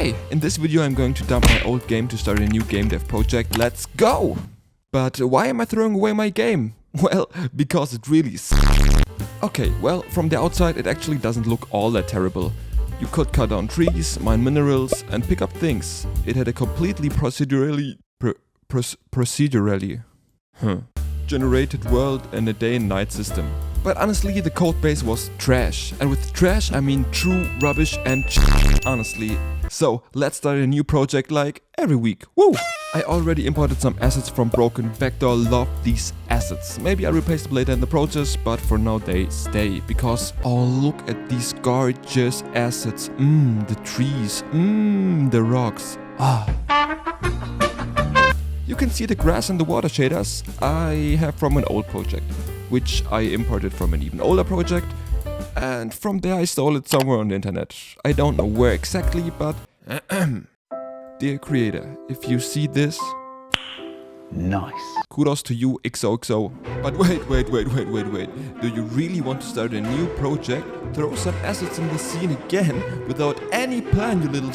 Hey, in this video I'm going to dump my old game to start a new game dev project. Let's go! But why am I throwing away my game? Well, because it really sucks. Okay, well, from the outside it actually doesn't look all that terrible. You could cut down trees, mine minerals and pick up things. It had a completely procedurally generated world and a day and night system. But honestly, the codebase was trash. And with trash, I mean true rubbish and honestly. So, let's start a new project like every week. Woo! I already imported some assets from Broken Vector, love these assets. Maybe I'll replace them later in the process, but for now they stay. Because, oh look at these gorgeous assets. The trees, the rocks. You can see the grass and the water shaders I have from an old project, which I imported from an even older project, and from there I stole it somewhere on the internet. I don't know where exactly, but dear creator, if you see this, nice. Kudos to you, XOXO. But wait. Do you really want to start a new project, throw some assets in the scene again, without any plan, you little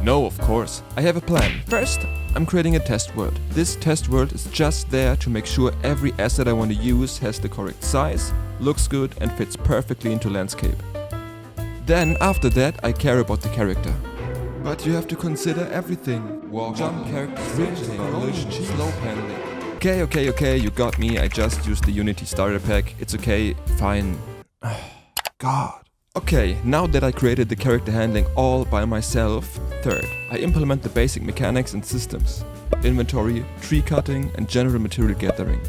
No, of course. I have a plan. First, I'm creating a test world. This test world is just there to make sure every asset I want to use has the correct size, looks good and fits perfectly into landscape. Then, after that, I care about the character. But you have to consider everything. Walk, jump, character, switch, slow handling. Okay, you got me. I just used the Unity starter pack. It's okay, fine. God. Okay, now that I created the character handling all by myself, third, I implement the basic mechanics and systems. Inventory, tree cutting and general material gathering.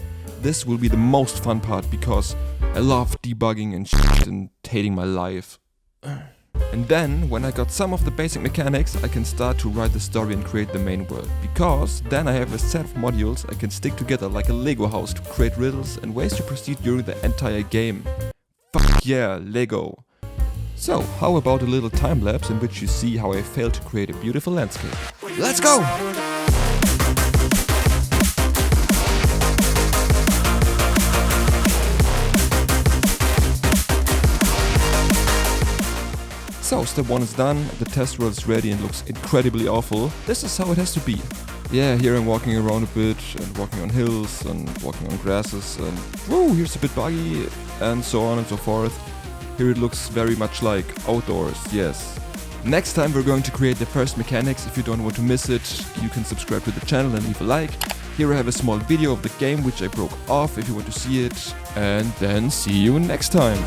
This will be the most fun part because I love debugging and shit and hating my life. And then, when I got some of the basic mechanics, I can start to write the story and create the main world. Because then I have a set of modules I can stick together like a Lego house to create riddles and ways to proceed during the entire game. Fuck yeah, Lego! So, how about a little time lapse in which you see how I failed to create a beautiful landscape? Let's go! So, step 1 is done, the test world is ready and looks incredibly awful. This is how it has to be. Yeah, here I'm walking around a bit and walking on hills and walking on grasses and whoa, here's a bit buggy and so on and so forth. Here it looks very much like outdoors, yes. Next time we're going to create the first mechanics. If you don't want to miss it, you can subscribe to the channel and leave a like. Here I have a small video of the game which I broke off if you want to see it. And then see you next time.